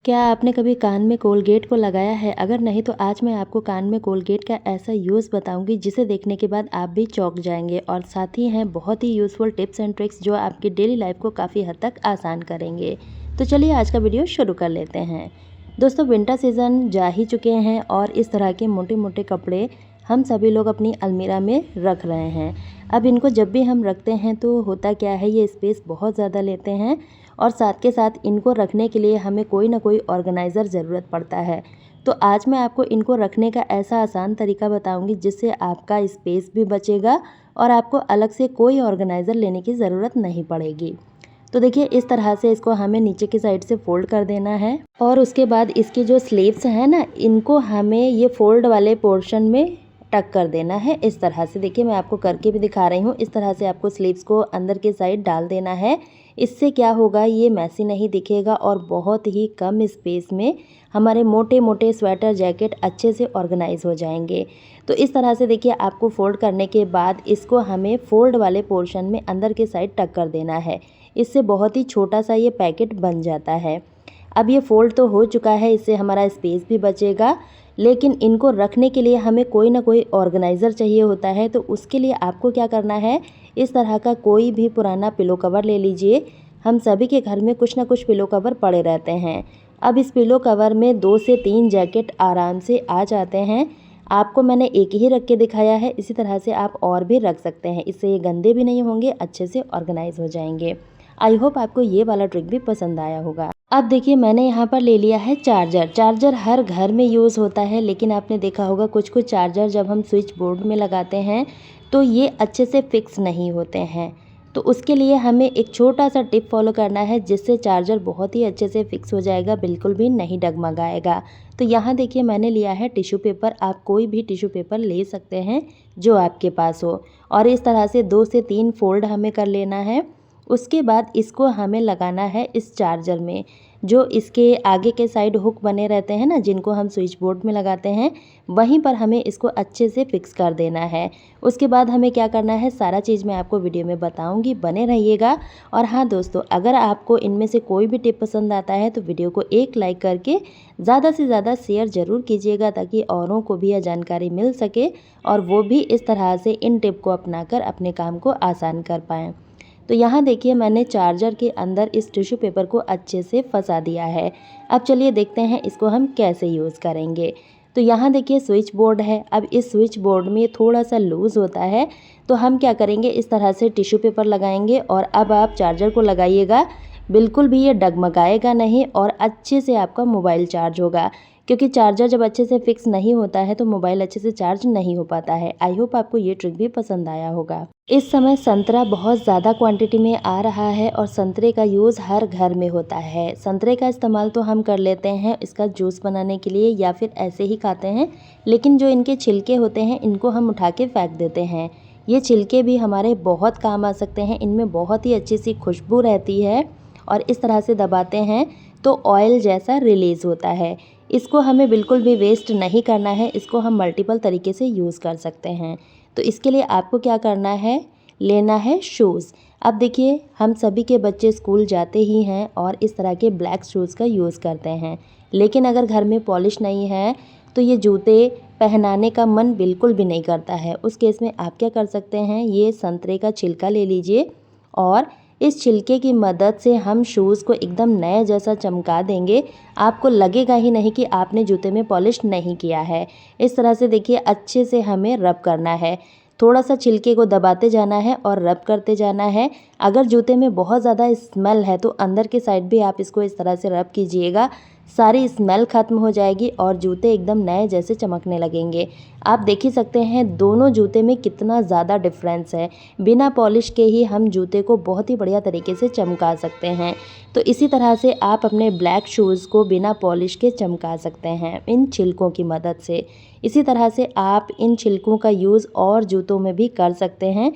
क्या आपने कभी कान में कोलगेट को लगाया है? अगर नहीं तो आज मैं आपको कान में कोलगेट का ऐसा यूज़ बताऊंगी जिसे देखने के बाद आप भी चौंक जाएंगे और साथ ही हैं बहुत ही यूज़फुल टिप्स एंड ट्रिक्स जो आपकी डेली लाइफ को काफ़ी हद तक आसान करेंगे। तो चलिए आज का वीडियो शुरू कर लेते हैं। दोस्तों, विंटर सीज़न जा ही चुके हैं और इस तरह के मोटे मोटे कपड़े हम सभी लोग अपनी अलमीरा में रख रहे हैं। अब इनको जब भी हम रखते हैं तो होता क्या है, ये स्पेस बहुत ज़्यादा लेते हैं और साथ के साथ इनको रखने के लिए हमें कोई ना कोई ऑर्गेनाइज़र ज़रूरत पड़ता है। तो आज मैं आपको इनको रखने का ऐसा आसान तरीका बताऊंगी जिससे आपका स्पेस भी बचेगा और आपको अलग से कोई ऑर्गेनाइज़र लेने की ज़रूरत नहीं पड़ेगी। तो देखिए, इस तरह से इसको हमें नीचे की साइड से फ़ोल्ड कर देना है और उसके बाद इसकी जो स्लीव्स हैं ना, इनको हमें ये फ़ोल्ड वाले पोर्शन में टक कर देना है। इस तरह से देखिए, मैं आपको करके भी दिखा रही हूँ। इस तरह से आपको स्लीव्स को अंदर की साइड डाल देना है। इससे क्या होगा, ये मैसी नहीं दिखेगा और बहुत ही कम स्पेस में हमारे मोटे मोटे स्वेटर जैकेट अच्छे से ऑर्गेनाइज हो जाएंगे। तो इस तरह से देखिए, आपको फ़ोल्ड करने के बाद इसको हमें फ़ोल्ड वाले पोर्शन में अंदर की साइड टक कर देना है। इससे बहुत ही छोटा सा ये पैकेट बन जाता है। अब ये फ़ोल्ड तो हो चुका है, इससे हमारा स्पेस भी बचेगा, लेकिन इनको रखने के लिए हमें कोई ना कोई ऑर्गेनाइज़र चाहिए होता है। तो उसके लिए आपको क्या करना है, इस तरह का कोई भी पुराना पिलो कवर ले लीजिए। हम सभी के घर में कुछ ना कुछ पिलो कवर पड़े रहते हैं। अब इस पिलो कवर में 2 से 3 जैकेट आराम से आ जाते हैं। आपको मैंने एक ही रख के दिखाया है, इसी तरह से आप और भी रख सकते हैं। इससे ये गंदे भी नहीं होंगे, अच्छे से ऑर्गेनाइज हो जाएंगे। आई होप आपको ये वाला ट्रिक भी पसंद आया होगा। अब देखिए, मैंने यहाँ पर ले लिया है चार्जर। चार्जर हर घर में यूज़ होता है, लेकिन आपने देखा होगा कुछ कुछ चार्जर जब हम स्विच बोर्ड में लगाते हैं तो ये अच्छे से फिक्स नहीं होते हैं। तो उसके लिए हमें एक छोटा सा टिप फॉलो करना है जिससे चार्जर बहुत ही अच्छे से फिक्स हो जाएगा, बिल्कुल भी नहीं डगमगाएगा। तो यहाँ देखिए, मैंने लिया है टिश्यू पेपर। आप कोई भी टिश्यू पेपर ले सकते हैं जो आपके पास हो, और इस तरह से 2 से 3 फोल्ड हमें कर लेना है। उसके बाद इसको हमें लगाना है इस चार्जर में। जो इसके आगे के साइड हुक बने रहते हैं ना, जिनको हम स्विच बोर्ड में लगाते हैं, वहीं पर हमें इसको अच्छे से फिक्स कर देना है। उसके बाद हमें क्या करना है, सारा चीज़ मैं आपको वीडियो में बताऊंगी, बने रहिएगा। और हाँ दोस्तों, अगर आपको इनमें से कोई भी टिप पसंद आता है तो वीडियो को एक लाइक करके ज़्यादा से ज़्यादा शेयर ज़रूर कीजिएगा, ताकि औरों को भी यह जानकारी मिल सके और वो भी इस तरह से इन टिप को अपनाकर अपने काम को आसान कर पाएँ। तो यहाँ देखिए, मैंने चार्जर के अंदर इस टिश्यू पेपर को अच्छे से फंसा दिया है। अब चलिए देखते हैं इसको हम कैसे यूज़ करेंगे। तो यहाँ देखिए, स्विच बोर्ड है। अब इस स्विच बोर्ड में थोड़ा सा लूज़ होता है, तो हम क्या करेंगे, इस तरह से टिश्यू पेपर लगाएंगे और अब आप चार्जर को लगाइएगा। बिल्कुल भी ये डगमगाएगा नहीं और अच्छे से आपका मोबाइल चार्ज होगा, क्योंकि चार्जर जब अच्छे से फिक्स नहीं होता है तो मोबाइल अच्छे से चार्ज नहीं हो पाता है। आई होप आपको ये ट्रिक भी पसंद आया होगा। इस समय संतरा बहुत ज़्यादा क्वांटिटी में आ रहा है और संतरे का यूज़ हर घर में होता है। संतरे का इस्तेमाल तो हम कर लेते हैं इसका जूस बनाने के लिए या फिर ऐसे ही खाते हैं, लेकिन जो इनके छिलके होते हैं इनको हम उठा के फेंक देते हैं। ये छिलके भी हमारे बहुत काम आ सकते हैं। इनमें बहुत ही अच्छी सी खुशबू रहती है और इस तरह से दबाते हैं तो ऑयल जैसा रिलीज़ होता है। इसको हमें बिल्कुल भी वेस्ट नहीं करना है, इसको हम मल्टीपल तरीके से यूज़ कर सकते हैं। तो इसके लिए आपको क्या करना है, लेना है शूज़। अब देखिए, हम सभी के बच्चे स्कूल जाते ही हैं और इस तरह के ब्लैक शूज़ का यूज़ करते हैं, लेकिन अगर घर में पॉलिश नहीं है तो ये जूते पहनाने का मन बिल्कुल भी नहीं करता है। उस केस में आप क्या कर सकते हैं, ये संतरे का छिलका ले लीजिए और इस छिलके की मदद से हम शूज़ को एकदम नए जैसा चमका देंगे। आपको लगेगा ही नहीं कि आपने जूते में पॉलिश नहीं किया है। इस तरह से देखिए, अच्छे से हमें रब करना है। थोड़ा सा छिलके को दबाते जाना है और रब करते जाना है। अगर जूते में बहुत ज़्यादा स्मेल है तो अंदर के साइड भी आप इसको इस तरह से रब कीजिएगा, सारी स्मेल ख़त्म हो जाएगी और जूते एकदम नए जैसे चमकने लगेंगे। आप देख ही सकते हैं दोनों जूते में कितना ज़्यादा डिफरेंस है। बिना पॉलिश के ही हम जूते को बहुत ही बढ़िया तरीके से चमका सकते हैं। तो इसी तरह से आप अपने ब्लैक शूज़ को बिना पॉलिश के चमका सकते हैं इन छिलकों की मदद से। इसी तरह से आप इन छिलकों का यूज़ और जूतों में भी कर सकते हैं।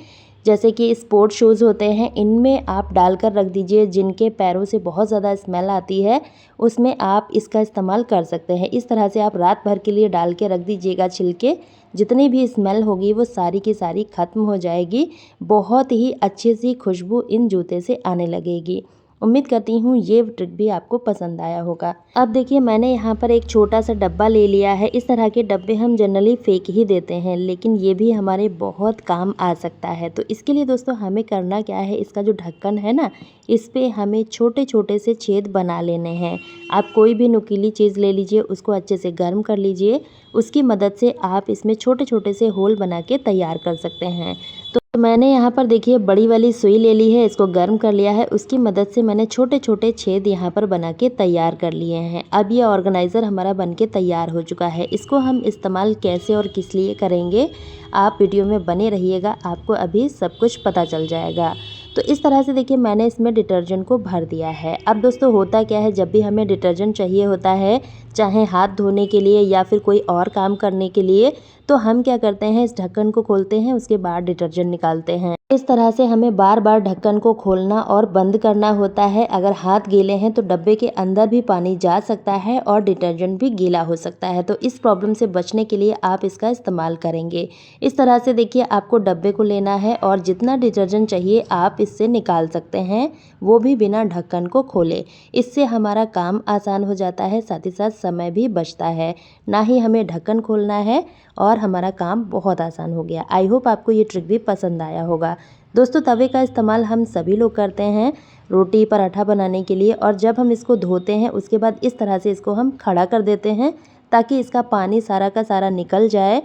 जैसे कि स्पोर्ट शूज़ होते हैं, इनमें आप डालकर रख दीजिए। जिनके पैरों से बहुत ज़्यादा स्मेल आती है उसमें आप इसका इस्तेमाल कर सकते हैं। इस तरह से आप रात भर के लिए डाल के रख दीजिएगा छिलके, जितनी भी स्मेल होगी वो सारी की सारी ख़त्म हो जाएगी। बहुत ही अच्छी सी खुशबू इन जूते से आने लगेगी। उम्मीद करती हूँ ये ट्रिक भी आपको पसंद आया होगा। अब देखिए मैंने यहाँ पर एक छोटा सा डब्बा ले लिया है। इस तरह के डब्बे हम जनरली फेंक ही देते हैं, लेकिन ये भी हमारे बहुत काम आ सकता है। तो इसके लिए दोस्तों हमें करना क्या है, इसका जो ढक्कन है ना, इस पे हमें छोटे छोटे से छेद बना लेने हैं। आप कोई भी नुकीली चीज़ ले लीजिए, उसको अच्छे से गर्म कर लीजिए। उसकी मदद से आप इसमें छोटे छोटे से होल बना के तैयार कर सकते हैं। तो मैंने यहाँ पर देखिए बड़ी वाली सुई ले ली है, इसको गर्म कर लिया है। उसकी मदद से मैंने छोटे छोटे छेद यहाँ पर बना के तैयार कर लिए हैं। अब ये ऑर्गेनाइज़र हमारा बन के तैयार हो चुका है। इसको हम इस्तेमाल कैसे और किस लिए करेंगे, आप वीडियो में बने रहिएगा, आपको अभी सब कुछ पता चल जाएगा। तो इस तरह से देखिए मैंने इसमें डिटर्जेंट को भर दिया है। अब दोस्तों होता क्या है, जब भी हमें डिटर्जेंट चाहिए होता है, चाहे हाथ धोने के लिए या फिर कोई और काम करने के लिए, तो हम क्या करते हैं, इस ढक्कन को खोलते हैं, उसके बाद डिटर्जेंट निकालते हैं। इस तरह से हमें बार बार ढक्कन को खोलना और बंद करना होता है। अगर हाथ गीले हैं तो डब्बे के अंदर भी पानी जा सकता है और डिटर्जेंट भी गीला हो सकता है। तो इस प्रॉब्लम से बचने के लिए आप इसका इस्तेमाल करेंगे। इस तरह से देखिए आपको डब्बे को लेना है और जितना डिटर्जेंट चाहिए आप इससे निकाल सकते हैं, वो भी बिना ढक्कन को खोले। इससे हमारा काम आसान हो जाता है, साथ ही साथ समय भी बचता है, ना ही हमें ढक्कन खोलना है और हमारा काम बहुत आसान हो गया। आई होप आपको ये ट्रिक भी पसंद आया होगा। दोस्तों तवे का इस्तेमाल हम सभी लोग करते हैं रोटी पराठा बनाने के लिए, और जब हम इसको धोते हैं उसके बाद इस तरह से इसको हम खड़ा कर देते हैं ताकि इसका पानी सारा का सारा निकल जाए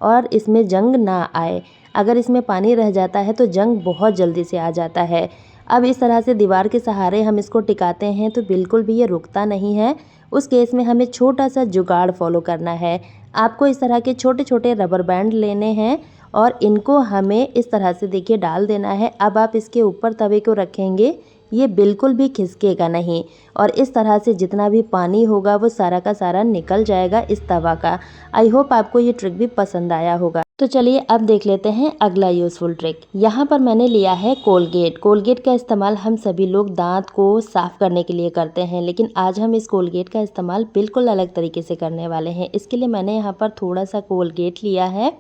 और इसमें जंग ना आए। अगर इसमें पानी रह जाता है तो जंग बहुत जल्दी से आ जाता है। अब इस तरह से दीवार के सहारे हम इसको टिकाते हैं तो बिल्कुल भी ये रुकता नहीं है। उस केस में हमें छोटा सा जुगाड़ फॉलो करना है। आपको इस तरह के छोटे छोटे रबर बैंड लेने हैं और इनको हमें इस तरह से देखिए डाल देना है। अब आप इसके ऊपर तवे को रखेंगे, ये बिल्कुल भी खिसकेगा नहीं और इस तरह से जितना भी पानी होगा वो सारा का सारा निकल जाएगा इस तवा का। आई होप आपको ये ट्रिक भी पसंद आया होगा। तो चलिए अब देख लेते हैं अगला यूज़फुल ट्रिक। यहाँ पर मैंने लिया है कोलगेट। कोलगेट का इस्तेमाल हम सभी लोग दांत को साफ़ करने के लिए करते हैं, लेकिन आज हम इस कोलगेट का इस्तेमाल बिल्कुल अलग तरीके से करने वाले हैं। इसके लिए मैंने यहाँ पर थोड़ा सा कोलगेट लिया है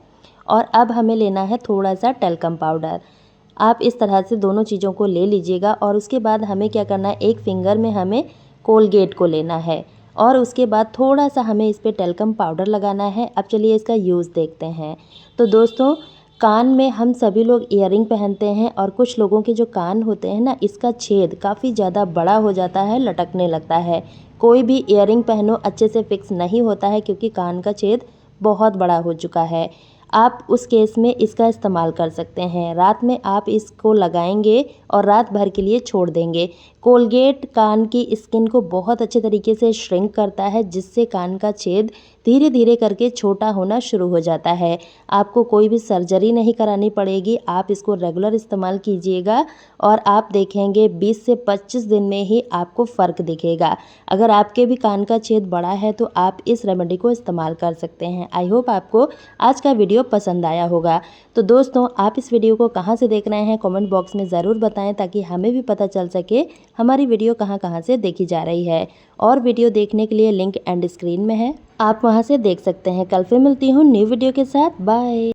और अब हमें लेना है थोड़ा सा टेल्कम पाउडर। आप इस तरह से दोनों चीज़ों को ले लीजिएगा और उसके बाद हमें क्या करना है, एक फिंगर में हमें कोलगेट को लेना है और उसके बाद थोड़ा सा हमें इस पर टेल्कम पाउडर लगाना है। अब चलिए इसका यूज़ देखते हैं। तो दोस्तों कान में हम सभी लोग ईयरिंग पहनते हैं और कुछ लोगों के जो कान होते हैं ना, इसका छेद काफ़ी ज़्यादा बड़ा हो जाता है, लटकने लगता है। कोई भी ईयरिंग पहनो अच्छे से फिक्स नहीं होता है क्योंकि कान का छेद बहुत बड़ा हो चुका है। आप उस केस में इसका इस्तेमाल कर सकते हैं। रात में आप इसको लगाएंगे और रात भर के लिए छोड़ देंगे। कोलगेट कान की स्किन को बहुत अच्छे तरीके से श्रिंक करता है, जिससे कान का छेद धीरे धीरे करके छोटा होना शुरू हो जाता है। आपको कोई भी सर्जरी नहीं करानी पड़ेगी। आप इसको रेगुलर इस्तेमाल कीजिएगा और आप देखेंगे 20 से 25 दिन में ही आपको फ़र्क दिखेगा। अगर आपके भी कान का छेद बड़ा है तो आप इस रेमेडी को इस्तेमाल कर सकते हैं। आई होप आपको आज का वीडियो पसंद आया होगा। तो दोस्तों आप इस वीडियो को कहाँ से देख रहे हैं कमेंट बॉक्स में ज़रूर बताएं, ताकि हमें भी पता चल सके हमारी वीडियो कहाँ कहाँ से देखी जा रही है। और वीडियो देखने के लिए लिंक एंड स्क्रीन में है, आप वहाँ से देख सकते हैं। कल फिर मिलती हूँ न्यू वीडियो के साथ। बाय।